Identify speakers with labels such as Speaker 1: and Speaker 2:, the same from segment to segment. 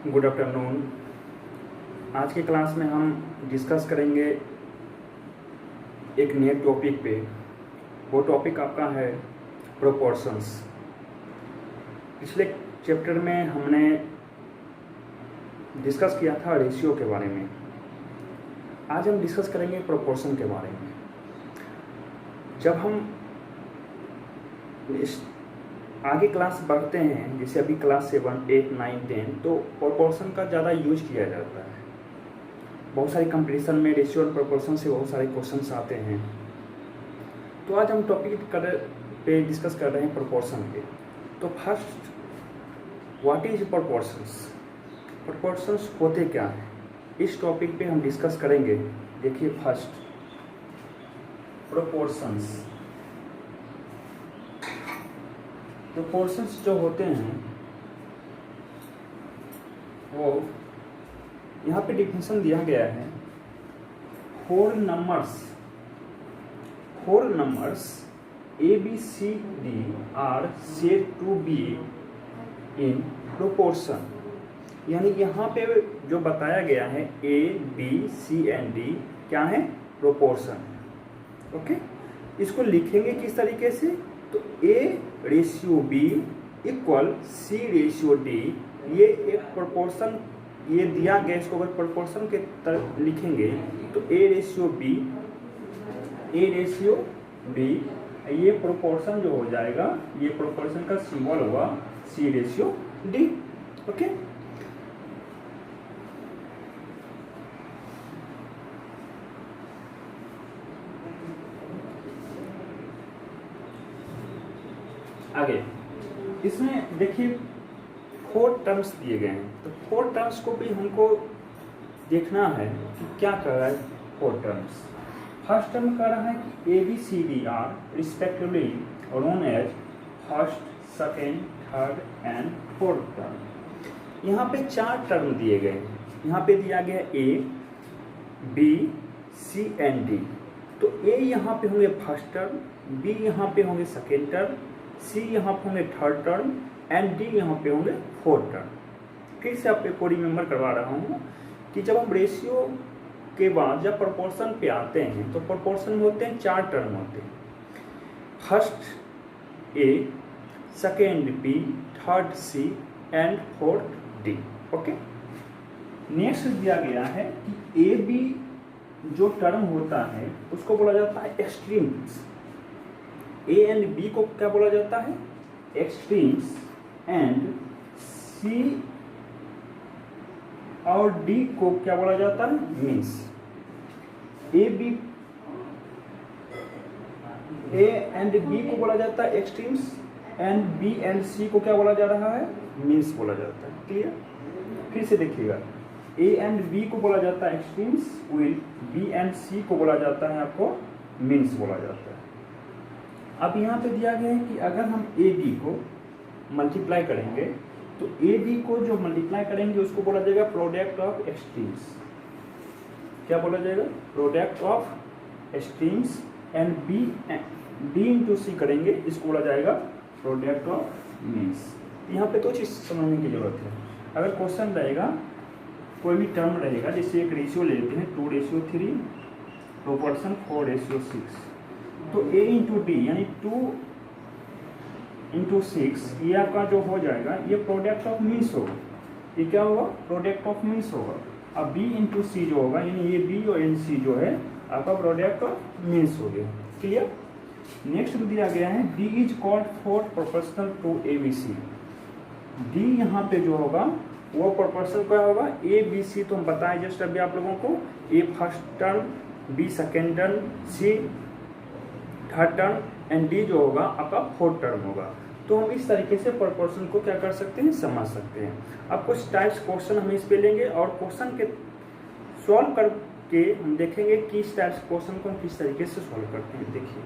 Speaker 1: Good afternoon. आज की class में हम डिस्कस करेंगे एक नए टॉपिक पे। वो टॉपिक आपका है प्रोपोर्शंस। पिछले चैप्टर में हमने डिस्कस किया था रेशियो के बारे में। आज हम डिस्कस करेंगे प्रोपोर्शन के बारे में। जब हम आगे क्लास बढ़ते हैं, जैसे अभी क्लास 7, 8, 9, 10, तो प्रोपोर्शन का ज़्यादा यूज किया जाता है। बहुत सारी कंपटीशन में रेशियो और प्रोपोर्शन से बहुत सारे क्वेश्चंस आते हैं। तो आज हम टॉपिक पे डिस्कस कर रहे हैं प्रोपोर्शन के। तो first, what is proportions? Proportions होते क्या हैं, इस टॉपिक पे हम डिस्कस करेंगे। देखिए, फर्स्ट प्रोपोर्शंस। प्रोपोर्शंस जो होते हैं वो यहाँ पे डिफिनेशन दिया गया है। Four numbers A B C D are said to be in proportion. यानी यहाँ पे जो बताया गया है A B C and D क्या है? प्रोपोर्शन। ओके, इसको लिखेंगे किस तरीके से? तो A ratio B equal C ratio D. ये एक प्रोपोर्शन ये दिया गया, इसको अगर प्रोपोर्शन के तरह लिखेंगे तो ए रेशियो बी ये प्रोपोर्शन जो हो जाएगा, ये प्रोपोर्शन का सिंबल होगा सी रेशियो डी। ओके, आगे इसमें देखिए 4 टर्म्स दिए गए हैं। तो 4 टर्म्स को भी हमको देखना है कि क्या कर रहा है 4 टर्म्स। फर्स्ट टर्म कह रहा है कि A B C D are respectively known as first, second, third and fourth term. यहाँ पे 4 टर्म दिए गए हैं। यहाँ पे दिया गया A B C and D. तो ए यहाँ पे होंगे फर्स्ट टर्म, बी यहाँ पे होंगे सेकेंड टर्म, सी यहाँ पे होंगे थर्ड टर्म एंड डी यहाँ पे होंगे फोर्थ टर्म। फिर से आपको रिमेंबर करवा रहा हूँ कि जब हम रेशियो के बाद जब प्रोपोर्शन पे आते हैं तो प्रोपोर्शन में होते हैं 4 टर्म होते हैं। First A, second B, third C and fourth D. Okay, next दिया गया है कि ए बी जो टर्म होता है उसको बोला जाता है एक्सट्रीम्स। ए एंड बी को क्या बोला जाता है? एक्सट्रीम्स। एंड सी और डी को क्या बोला जाता है? मीन्स। ए एंड बी को बोला जाता है एक्सट्रीम्स, एंड बी एंड सी को क्या बोला जा रहा है? मीन्स बोला जाता है। क्लियर? फिर से देखिएगा, ए एंड बी को बोला जाता है एक्सट्रीम्स, बी एंड सी को बोला जाता है आपको मीन्स बोला जाता है। अब यहाँ पे दिया गया है कि अगर हम ए बी को मल्टीप्लाई करेंगे तो ए बी को जो मल्टीप्लाई करेंगे उसको बोला जाएगा प्रोडक्ट ऑफ एक्सट्रीम्स। क्या बोला जाएगा? Product of extremes. And B into C करेंगे, इसको बोला जाएगा प्रोडक्ट ऑफ मीन्स। यहाँ पे तो चीज़ समझने की जरूरत है। अगर क्वेश्चन रहेगा, कोई भी टर्म रहेगा, जैसे एक रेशियो लेते हैं 2:3, प्रोपोर्शन 4:6, तो a इंटू डी यानी 2 इंटू 6 ये आपका जो हो जाएगा ये प्रोडक्ट ऑफ मीन्स होगा। ये क्या होगा? प्रोडक्ट ऑफ मीन्स होगा। अब b इंटू सी जो होगा, यानी ये b और एन सी जो है आपका प्रोडक्ट ऑफ मीन्स हो गया। क्लियर? नेक्स्ट दिया गया है d is called fourth proportional to A B C. d यहाँ पे जो होगा वो प्रोपोर्शनल क्या होगा? A B C. तो हम बताएं जस्ट अभी आप लोगों को, A first term, B second term, C third term and D जो होगा आपका फोर्थ टर्म होगा। तो हम इस तरीके से प्रोपोर्शन को क्या कर सकते हैं? समझ सकते हैं। अब कुछ टाइप्स क्वेश्चन हम इस पे लेंगे और क्वेश्चन के सॉल्व करके हम देखेंगे कि इस टाइप्स क्वेश्चन को हम किस तरीके से सॉल्व करते हैं। देखिए,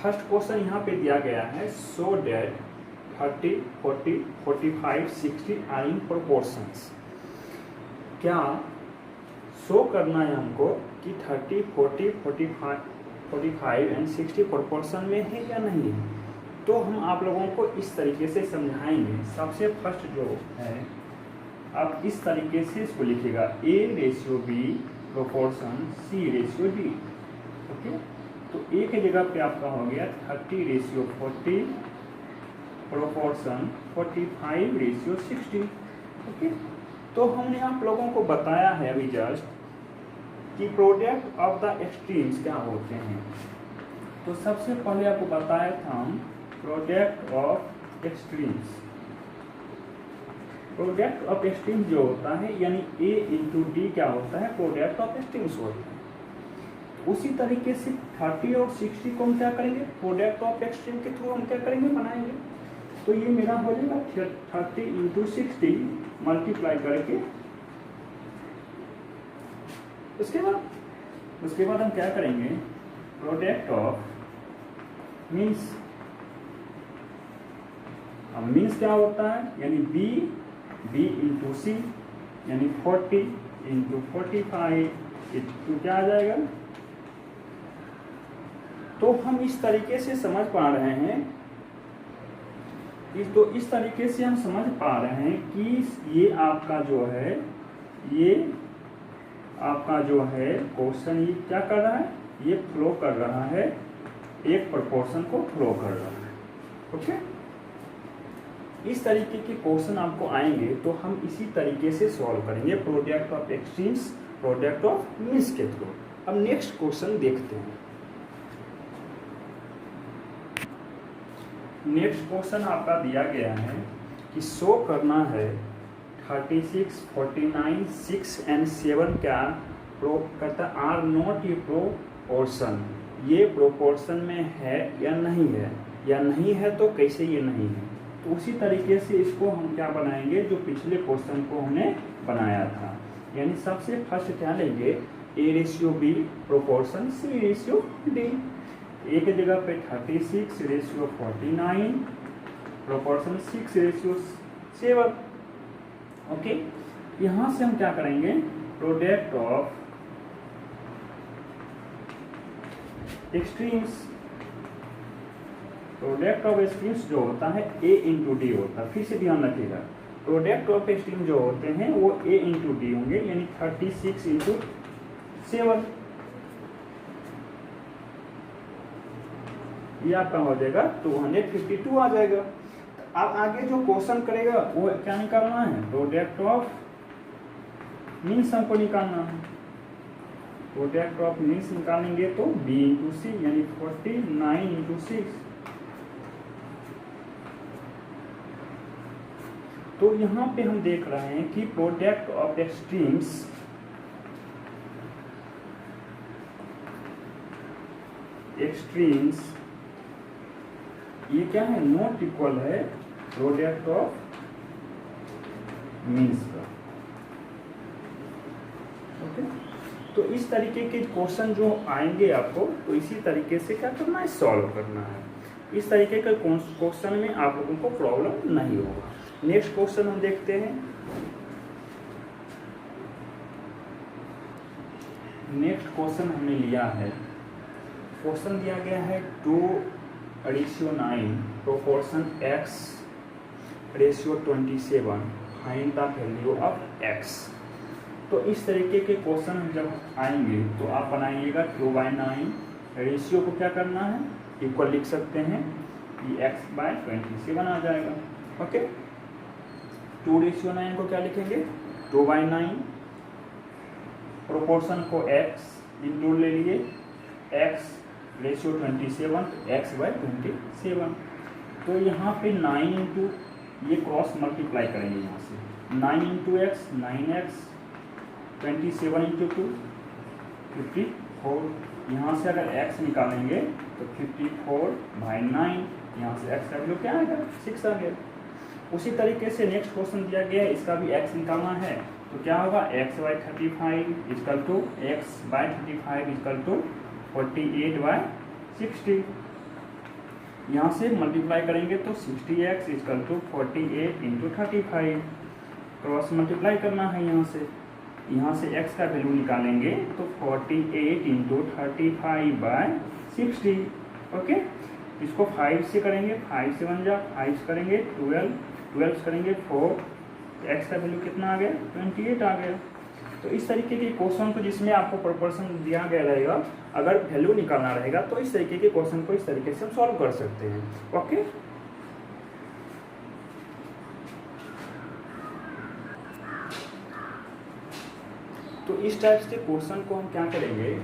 Speaker 1: फर्स्ट क्वेश्चन यहाँ पे दिया गया है, so that 30, 40, 45, 60 are in proportions. क्या शो करना है हमको कि 30, 40, 45 45 एंड 60 प्रोपोर्शन में है या नहीं है। तो हम आप लोगों को इस तरीके से समझाएंगे। सबसे फर्स्ट जो है, आप इस तरीके से इसको लिखिएगा, A ratio B proportion C ratio D। Okay, तो A के जगह पे आपका हो गया 30 रेशियो 40 प्रोपोर्शन 45 रेशियो 60। ओके, तो हमने आप लोगों को बताया है अभी जस्ट कि प्रोडक्ट ऑफ द एक्सट्रीम्स क्या होते हैं। तो सबसे पहले आपको बताया था हम product of extremes. Product of extremes जो होता है यानी A इंटू डी क्या होता है, प्रोडक्ट ऑफ एक्सट्रीम्स होता है। उसी तरीके से 30 और 60 को हम क्या करेंगे, प्रोडक्ट ऑफ एक्सट्रीम के थ्रू हम क्या करेंगे, बनाएंगे। तो ये मेरा हो जाएगा 30 इंटू 60 मल्टीप्लाई करके, उसके बाद हम क्या करेंगे, प्रोडक्ट ऑफ मीन्स क्या होता है यानी बी इंटू सी यानी 40 इंटू 45 इंटू क्या आ जाएगा। तो हम इस तरीके से समझ पा रहे हैं, तो इस तरीके से हम समझ पा रहे हैं कि ये आपका जो है, ये आपका जो है क्वेश्चन ये क्या कर रहा है, ये फ्लो कर रहा है, एक प्रोपोर्शन को फ्लो कर रहा है। ओके, इस तरीके के क्वेश्चन आपको आएंगे तो हम इसी तरीके से सॉल्व करेंगे, product of extremes, product of means के थ्रू। अब नेक्स्ट क्वेश्चन देखते हैं। नेक्स्ट क्वेश्चन आपका दिया गया है कि शो करना है 36, 49, 6 एंड 7 क्या करता आर नॉट ए प्रोपोर्शन, ये प्रोपोर्शन में है या नहीं है, या नहीं है तो कैसे ये नहीं है। तो उसी तरीके से इसको हम क्या बनाएंगे, जो पिछले क्वेश्चन को हमने बनाया था। यानी सबसे फर्स्ट क्या लेंगे, A ratio B proportion C ratio D. A के जगह पे 36 रेशियो 49 प्रोपोर्शन 6 रेशियो 7। ओके, यहाँ से हम क्या करेंगे, product of extremes, product of extremes जो होता है ए इंटू डी होता है। फिर से ध्यान रखिएगा, प्रोडक्ट ऑफ एक्सट्रीम जो होते हैं वो ए इंटू डी होंगे, यानी 36 इंटू 7, ये आपका हो जाएगा 252 आ जाएगा। अब आगे जो क्वेश्चन करेगा वो क्या निकालना है, प्रोडक्ट ऑफ मीन्स हमको निकालना है। प्रोडक्ट ऑफ मीन्स निकालेंगे तो बी इंटू सी यानी 49 इंटू 6। तो यहाँ पे हम देख रहे हैं कि प्रोडक्ट ऑफ एक्सट्रीम्स ये क्या है, नॉट इक्वल है प्रोडक्ट ऑफ मीन्स का। ओके, तो इस तरीके के क्वेश्चन जो आएंगे आपको, तो इसी तरीके से क्या करना है, सॉल्व करना है। इस तरीके के क्वेश्चन में आप लोगों को प्रॉब्लम नहीं होगा। नेक्स्ट क्वेश्चन हम देखते हैं। नेक्स्ट क्वेश्चन हमने लिया है, क्वेश्चन दिया गया है 2:9 proportion x ratio 27 find the value of x। तो इस तरीके के क्वेश्चन जब आएंगे तो आप बनाइएगा 2/9 रेशियो को क्या करना है, इक्वल लिख सकते हैं कि x/27 आ जाएगा। ओके, 2:9 को क्या लिखेंगे, 2/9 प्रोपोर्शन को x इंटू ले लिए x रेशियो 27 x/27। तो यहाँ पे 9 इंटू ये क्रॉस मल्टीप्लाई करेंगे, यहाँ से 9 इंटू एक्स 9x, 27 इंटू 2 54। यहाँ से अगर x निकालेंगे तो 54/9, यहाँ से x का वैल्यू क्या आएगा, 6 आ गया। उसी तरीके से नेक्स्ट क्वेश्चन दिया गया है, इसका भी x निकालना है तो क्या होगा, x/35 equal to x/35 equal to 48/60। यहाँ से मल्टीप्लाई करेंगे तो 60x equal to 48 into 35, cross multiply करना है यहाँ से x का वैल्यू निकालेंगे तो 48 इंटू 35/60 60। ओके, इसको 5 से करेंगे, 5 से बन जा, 5 से करेंगे 12, 12 से करेंगे 4, एक्स का वैल्यू कितना आ गया 28 आ गया। तो इस तरीके के क्वेश्चन को जिसमें आपको प्रोपोर्शन दिया गया रहेगा, अगर वैल्यू निकालना रहेगा तो इस तरीके के क्वेश्चन को इस तरीके से हम सॉल्व कर सकते हैं। ओके, तो इस टाइप के क्वेश्चन को हम क्या करेंगे,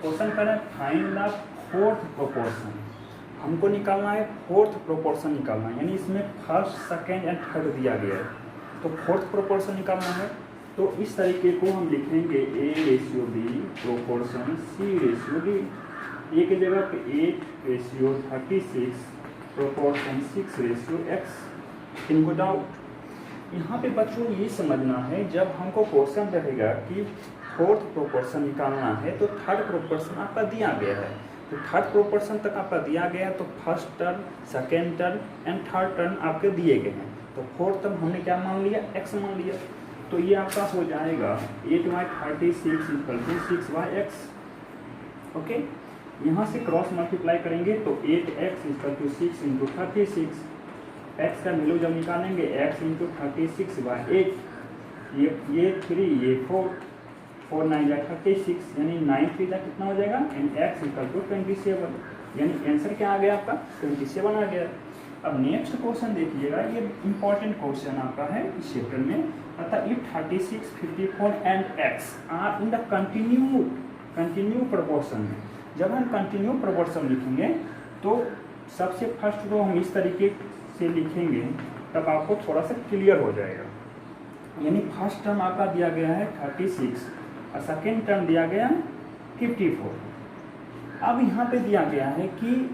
Speaker 1: क्वेश्चन करें फाइंड द फोर्थ प्रोपोर्शन। हमको निकालना है फोर्थ प्रोपोर्शन निकालना है, यानी इसमें फर्स्ट, सेकेंड एंड थर्ड दिया गया है, तो फोर्थ प्रोपोर्शन निकालना है। तो इस तरीके को हम लिखेंगे A/B प्रोपोर्शन C/D। ए की जगह पे 8/36 प्रोपोर्शन 6/x। इनको डाउट यहाँ पे बच्चों ये समझना है, जब हमको क्वेश्चन रहेगा कि फोर्थ प्रोपोर्शन निकालना है तो थर्ड प्रोपोर्शन आपका दिया गया है, तो थर्ड प्रोपोर्शन तक आपका दिया गया है, तो first term, second term and third term आपके दिए गए हैं। तो फोर्थ टर्म हमने क्या मान लिया, x मान लिया। तो ये आपका हो जाएगा 8/36 = 6/x। ओके, यहाँ से क्रॉस मल्टीप्लाई करेंगे तो 8x = 6 × 36। x का वैल्यू जब निकालेंगे x × 36/8, ये 3, ये 4, 4 9 जा 36, यानी 9 3 जा कितना हो जाएगा, एंड x = 27, यानी आंसर क्या आ गया आपका 27 आ गया। अब नेक्स्ट क्वेश्चन देखिएगा, ये इंपॉर्टेंट क्वेश्चन आपका है इस चैप्टर में, अर्थात if 36, 54 and x are in the continue proportion में। जब हम कंटिन्यू प्रोपोर्शन लिखेंगे तो सबसे फर्स्ट रो हम इस तरीके से लिखेंगे, तब आपको थोड़ा सा क्लियर हो जाएगा। यानी फर्स्ट टर्म आपका दिया गया है 36 और सेकेंड टर्म दिया गया है 54। अब यहाँ पे दिया गया है कि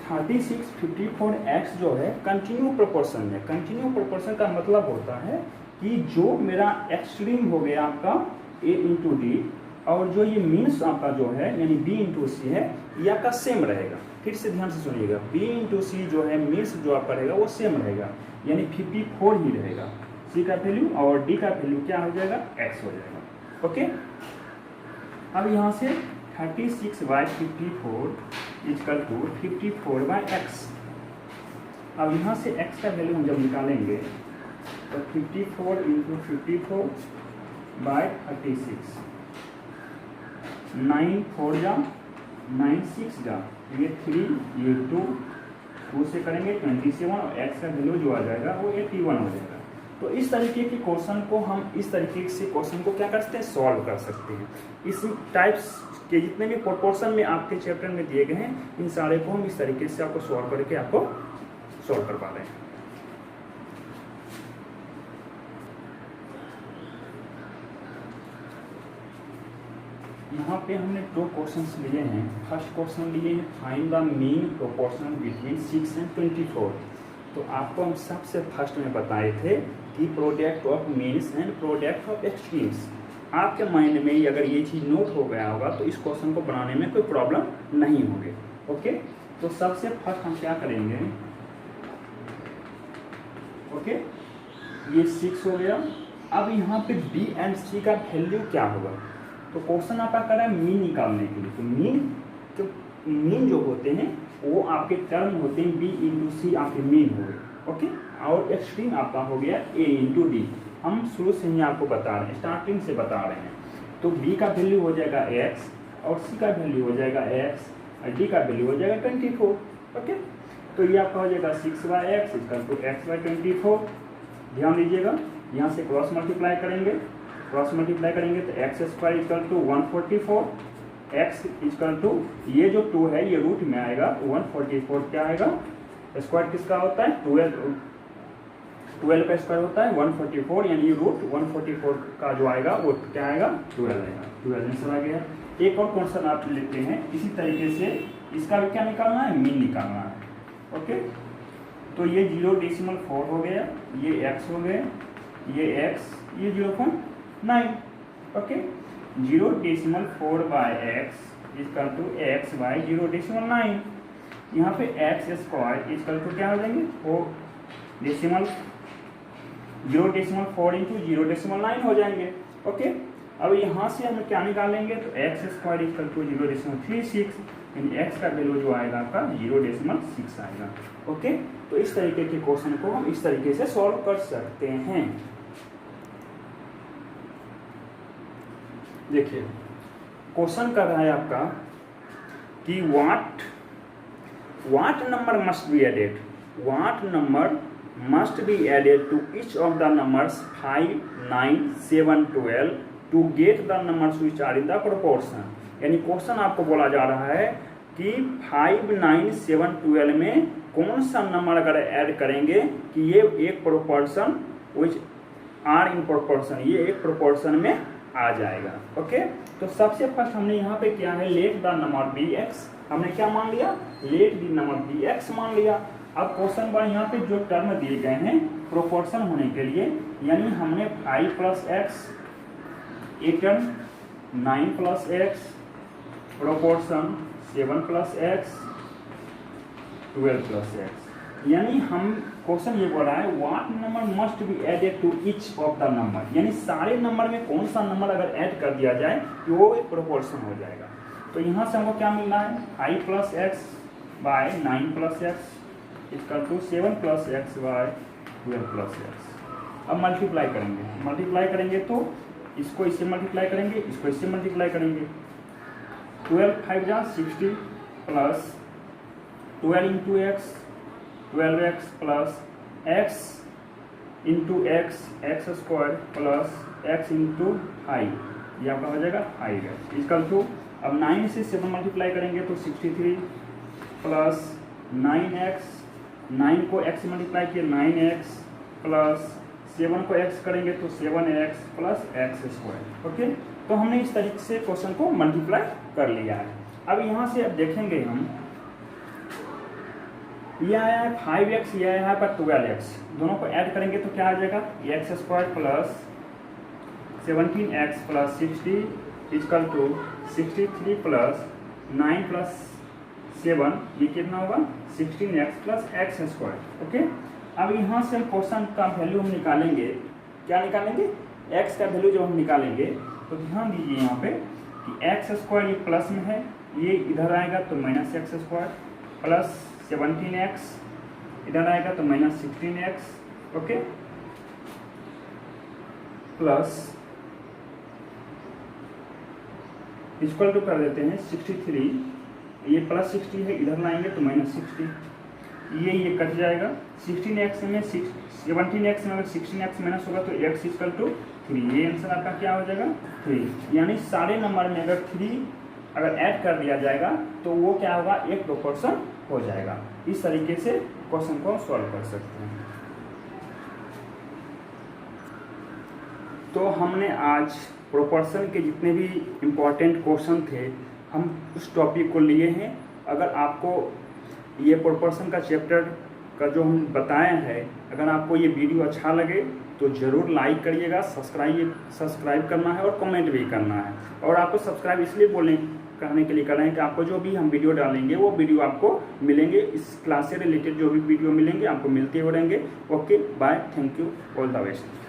Speaker 1: 36, 54 x जो है कंटिन्यू प्रोपोर्शन में। कंटिन्यू प्रोपोर्शन का मतलब होता है कि जो मेरा एक्सट्रीम हो गया आपका a × d, और जो ये मीन्स आपका जो है यानी b × c है, ये आपका सेम रहेगा। फिर से ध्यान से सुनिएगा, b × c जो है मीन्स जो आपका रहेगा वो सेम रहेगा, यानी 54 ही रहेगा c का वैल्यू, और d का वैल्यू क्या हो जाएगा, x हो जाएगा। ओके, अब यहाँ से 36/54 = 54/x। अब यहाँ से x का वैल्यू हम जब निकालेंगे तो 54 × 54/36, 9 4 जा 9 6 जा, ये 3, ये 2 से करेंगे 27, और x का वैल्यू जो आ जाएगा वो 81 हो जाएगा। तो इस तरीके के क्वेश्चन को हम इस तरीके से क्वेश्चन को क्या कर सकते हैं, सॉल्व कर सकते हैं। इस टाइप्स के जितने भी प्रोपोर्शन में आपके चैप्टर में दिए गए हैं, इन सारे को हम इस तरीके से आपको सॉल्व करके आपको सॉल्व करवा रहे हैं। यहाँ पे हमने 2 क्वेश्चंस लिए हैं। फर्स्ट क्वेश्चन लिए हैं find the mean proportion between 6 and 24। तो आपको हम सबसे फर्स्ट में बताए थे कि product of means and product of extremes. आपके माइंड में ही अगर ये चीज़ नोट हो गया होगा तो इस क्वेश्चन को बनाने में कोई प्रॉब्लम नहीं होगी। ओके, तो सबसे फर्स्ट हम क्या करेंगे, ओके, ये 6 हो गया। अब यहाँ पे b एंड c का वैल्यू क्या होगा, तो क्वेश्चन आपका कर रहा है मीन निकालने के लिए। तो मीन जो होते हैं वो आपके टर्म होते हैं b × c, आपके मीन हो गए। ओके, और एक्सट्रीम आपका हो गया a × d। हम शुरू से ही आपको बता रहे हैं, स्टार्टिंग से बता रहे हैं। तो b का वैल्यू हो जाएगा x, और c का वैल्यू हो जाएगा x, और d का वैल्यू हो जाएगा 24। ओके, तो ये आपका हो जाएगा 6/x = x/24। ध्यान दीजिएगा, यहाँ से क्रॉस मल्टीप्लाई करेंगे, तो x² = 144, x = ये जो 2 है ये रूट में आएगा, 144 क्या आएगा, स्क्वायर किसका होता है, 12 का स्क्वायर होता है 144, यानी रूट 144 का जो आएगा वो क्या आएगा, 12 आएगा। 12 आंसर आ गया। एक और क्वेश्चन आप लेते हैं इसी तरीके से, इसका भी क्या निकालना है, मीन निकालना है। ओके, तो ये 0.4 हो गया, ये x हो गया, ये x, ये 0.9। Okay, 0.4/x = x/0.9। यहाँ पे x² क्या हो जाएंगे, 0.4 × 0.9 हो जाएंगे। ओके, अब यहाँ से हम क्या निकालेंगे, तो एक्स स्क्वायर इक्वल टू 0.36, यानी एक्स का वैल्यू जो आएगा आपका 0.6 आएगा। ओके, तो इस तरीके के क्वेश्चन को हम इस तरीके से सॉल्व कर सकते हैं। देखिए क्वेश्चन कर रहा है आपका कि what number must be added, what number must be added to each of the numbers 5, 9, 7, 12 to get the numbers which are in the proportion। यानी क्वेश्चन आपको बोला जा रहा है कि 5, 9, 7, 12 में कौन सा नंबर अगर ऐड करेंगे कि ये एक proportion which are in proportion, ये एक प्रोपोर्शन में आ जाएगा। ओके, तो सबसे फर्स्ट हमने यहाँ पे क्या है, let the number be x, हमने क्या मान लिया, let the number be x मान लिया। अब क्वेश्चन पर यहाँ पे जो टर्म दिए गए हैं प्रोपोर्शन होने के लिए, यानी हमने 5 plus x, a term 9 plus x, proportion 7 plus x, 12 plus x, यानी हम क्वेश्चन ये बोल रहा है what number must be added to each of the number, यानी सारे नंबर में कौन सा नंबर अगर ऐड कर दिया जाए तो वो एक प्रोपोर्शन हो जाएगा। तो यहाँ से हमको क्या मिल रहा है, 5 plus x by 9 plus x equal to 7 plus x by 12 plus x. अब मल्टीप्लाई करेंगे तो इसको इससे मल्टीप्लाई करेंगे, इसको इससे मल्टीप्लाई करेंगे, 12 5 जा 60 plus 12 into x 12x plus x into x square plus x into 5, ये आपका हो जाएगा 5x इक्वल टू, अब 9 से 7 मल्टीप्लाई करेंगे तो 63 प्लस 9x, 9 को x से मल्टीप्लाई किए 9x प्लस 7 को x करेंगे तो 7x plus x square. Okay, तो हमने इस तरीके से क्वेश्चन को मल्टीप्लाई कर लिया है। अब यहाँ से अब देखेंगे हम, ये आया है 5x, ये आया है पर 12x, दोनों को ऐड करेंगे तो क्या आ जाएगा, x square plus 17x plus 60 equal to 63 plus 9 plus 7, ये कितना होगा 16x plus x square. Okay, अब यहाँ से हम क्वेश्चन का वैल्यू हम निकालेंगे, क्या निकालेंगे, x का वैल्यू जब हम निकालेंगे तो ध्यान दीजिए यहाँ पे कि एक्स स्क्वायर ये प्लस में है, ये इधर आएगा तो minus x square plus 17x इधर आएगा तो minus 16x। Okay, plus equal to कर देते हैं 63, ये प्लस 60 है, इधर लाएंगे तो माइनस 60, ये कट जाएगा, 16x में 17x में अगर 16x माइनस होगा तो x इक्वल टू 3, ये आंसर आपका क्या हो जाएगा 3, यानी सारे नंबर में अगर 3 अगर ऐड कर दिया जाएगा तो वो क्या होगा, एक प्रोपोर्शन हो जाएगा। इस तरीके से क्वेश्चन को सॉल्व कर सकते हैं। तो हमने आज प्रोपोर्शन के जितने भी इम्पोर्टेंट क्वेश्चन थे हम उस टॉपिक को लिए हैं। अगर आपको ये प्रोपोर्शन का चैप्टर का जो हम बताए हैं, अगर आपको ये वीडियो अच्छा लगे तो ज़रूर लाइक करिएगा, सब्सक्राइब करना है और कमेंट भी करना है। और आपको सब्सक्राइब इसलिए करने के लिए कर रहे हैं कि आपको जो भी हम वीडियो डालेंगे वो वीडियो आपको मिलेंगे, इस क्लास से रिलेटेड जो भी वीडियो मिलेंगे आपको मिलते हो रहेंगे। Okay, bye, thank you, all the best.